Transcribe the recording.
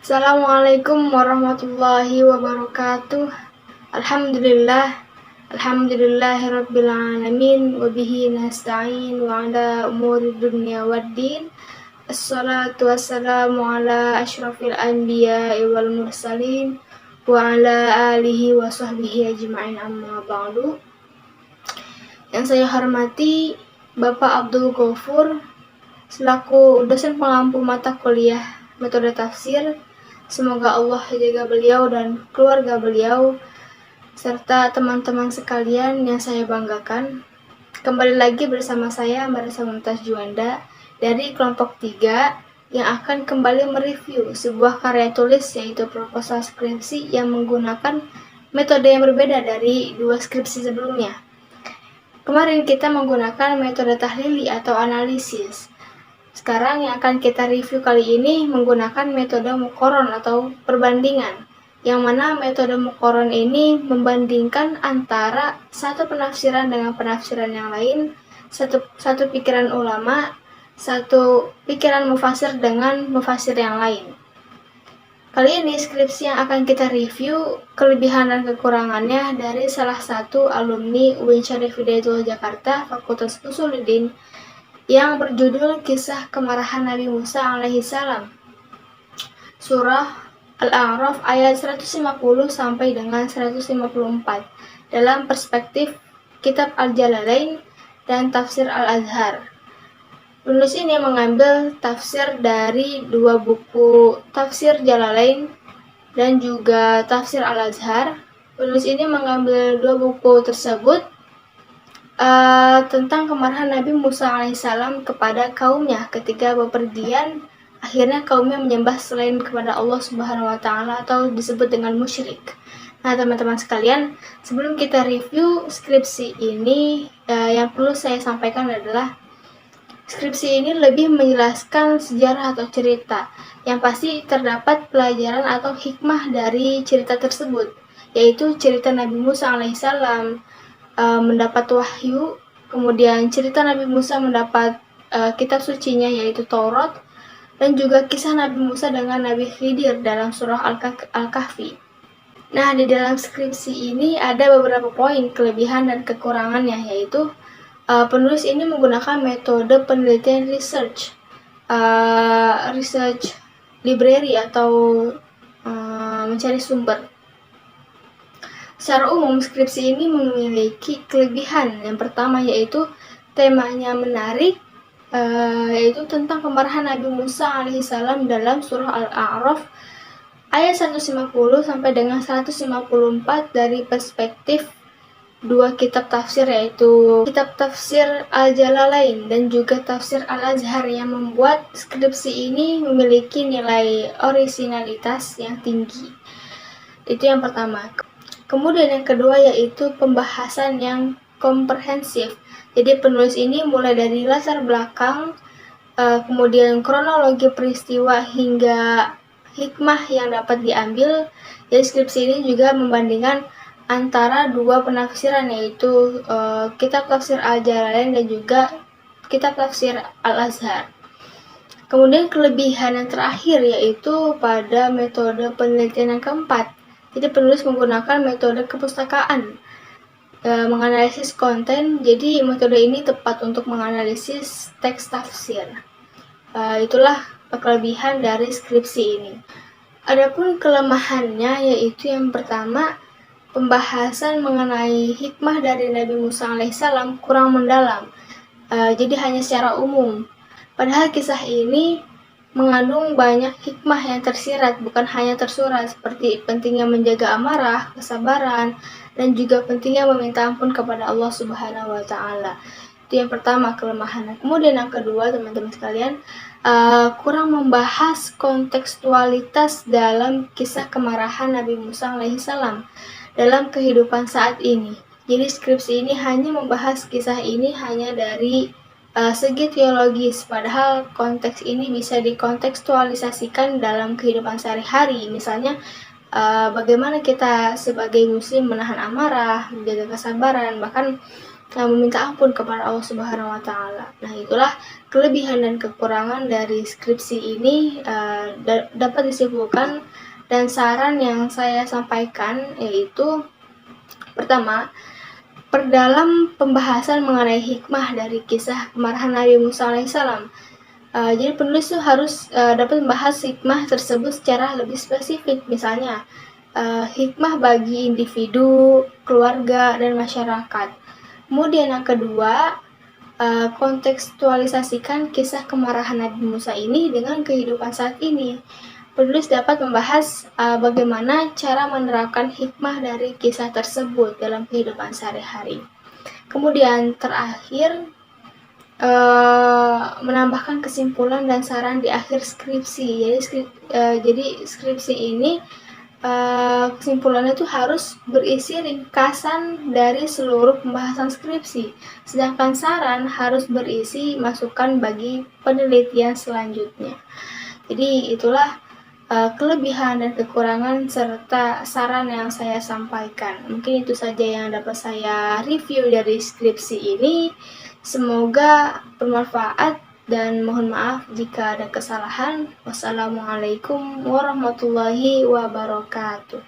Assalamualaikum warahmatullahi wabarakatuh. Alhamdulillah. Alhamdulillahirabbil alamin wa bihi nasta'in wa ala umuri dunya waddin. Assalatu wassalamu ala asyrafil anbiya'i wal mursalin wa ala alihi wa sahbihi ajma'in, amma ba'du. Yang saya hormati Bapak Abdul Ghafur selaku dosen pengampu mata kuliah metode tafsir. Semoga Allah jaga beliau dan keluarga beliau serta teman-teman sekalian yang saya banggakan. Kembali lagi bersama saya Marisa Mumtaz Juanda dari kelompok 3 yang akan kembali mereview sebuah karya tulis, yaitu proposal skripsi yang menggunakan metode yang berbeda dari 2 skripsi sebelumnya. Kemarin kita menggunakan metode tahlili atau analisis. Sekarang yang akan kita review kali ini menggunakan metode muqaron atau perbandingan, yang mana metode muqaron ini membandingkan antara satu penafsiran dengan penafsiran yang lain, satu pikiran ulama, satu pikiran mufasir dengan mufasir yang lain. Kali ini skripsi yang akan kita review kelebihan dan kekurangannya dari salah satu alumni UIN Syarif Hidayatullah Jakarta, Fakultas Usuluddin, yang berjudul Kisah Kemarahan Nabi Musa alaihissalam, surah Al-A'raf ayat 150 sampai dengan 154 dalam perspektif kitab Al-Jalalain dan tafsir Al-Azhar. Penulis ini mengambil tafsir dari 2 buku tafsir Jalalain dan juga tafsir Al-Azhar. Penulis ini mengambil 2 buku tersebut tentang kemarahan Nabi Musa alaihissalam kepada kaumnya ketika bepergian. Akhirnya kaumnya menyembah selain kepada Allah Subhanahu wa Ta'ala atau disebut dengan musyrik. Nah, teman-teman sekalian, sebelum kita review skripsi ini, yang perlu saya sampaikan adalah skripsi ini lebih menjelaskan sejarah atau cerita. Yang pasti terdapat pelajaran atau hikmah dari cerita tersebut, yaitu cerita Nabi Musa alaihissalam mendapat wahyu, kemudian cerita Nabi Musa mendapat kitab sucinya yaitu Taurat, dan juga kisah Nabi Musa dengan Nabi Khidir dalam surah Al-Kahfi. Nah, di dalam skripsi ini ada beberapa poin kelebihan dan kekurangannya, yaitu penulis ini menggunakan metode penelitian research library atau mencari sumber. Secara umum, skripsi ini memiliki kelebihan. Yang pertama yaitu temanya menarik, yaitu tentang kemarahan Nabi Musa alaihissalam dalam surah Al-A'raf ayat 150 sampai dengan 154 dari perspektif 2 kitab tafsir, yaitu kitab tafsir Al-Jalalain dan juga tafsir Al-Azhar, yang membuat skripsi ini memiliki nilai orisinalitas yang tinggi. Itu yang pertama. Kemudian yang kedua yaitu pembahasan yang komprehensif. Jadi penulis ini mulai dari latar belakang, kemudian kronologi peristiwa hingga hikmah yang dapat diambil. Jadi skripsi ini juga membandingkan antara 2 penafsiran, yaitu kitab tafsir Al-Jalalain dan juga kitab tafsir Al-Azhar. Kemudian kelebihan yang terakhir yaitu pada metode penelitian yang keempat. Jadi penulis menggunakan metode kepustakaan, menganalisis konten. Jadi metode ini tepat untuk menganalisis teks tafsir. Itulah kelebihan dari skripsi ini. Adapun kelemahannya yaitu yang pertama, pembahasan mengenai hikmah dari Nabi Musa alaihissalam kurang mendalam. Jadi hanya secara umum. Padahal kisah ini mengandung banyak hikmah yang tersirat, bukan hanya tersurat, seperti pentingnya menjaga amarah, kesabaran, dan juga pentingnya meminta ampun kepada Allah Subhanahu wa Ta'ala. Itu yang pertama, kelemahan. Kemudian yang kedua, teman-teman sekalian, kurang membahas kontekstualitas dalam kisah kemarahan Nabi Musa alaihissalam dalam kehidupan saat ini. Jadi skripsi ini hanya membahas kisah ini hanya dari segi teologis, padahal konteks ini bisa dikontekstualisasikan dalam kehidupan sehari-hari. Misalnya bagaimana kita sebagai muslim menahan amarah, menjaga kesabaran, bahkan meminta ampun kepada Allah Subhanahu wa Ta'ala. Nah, itulah kelebihan dan kekurangan dari skripsi ini dapat disimpulkan, dan saran yang saya sampaikan yaitu pertama, perdalam pembahasan mengenai hikmah dari kisah kemarahan Nabi Musa alaihissalam. Jadi penulis itu harus dapat membahas hikmah tersebut secara lebih spesifik, misalnya hikmah bagi individu, keluarga, dan masyarakat. Kemudian yang kedua, kontekstualisasikan kisah kemarahan Nabi Musa ini dengan kehidupan saat ini. Penulis dapat membahas bagaimana cara menerapkan hikmah dari kisah tersebut dalam kehidupan sehari-hari. Kemudian terakhir, menambahkan kesimpulan dan saran di akhir skripsi. Jadi skripsi ini kesimpulannya itu harus berisi ringkasan dari seluruh pembahasan skripsi, sedangkan saran harus berisi masukan bagi penelitian selanjutnya. Jadi itulah kelebihan dan kekurangan serta saran yang saya sampaikan. Mungkin itu saja yang dapat saya review dari skripsi ini. Semoga bermanfaat dan mohon maaf jika ada kesalahan. Wassalamualaikum warahmatullahi wabarakatuh.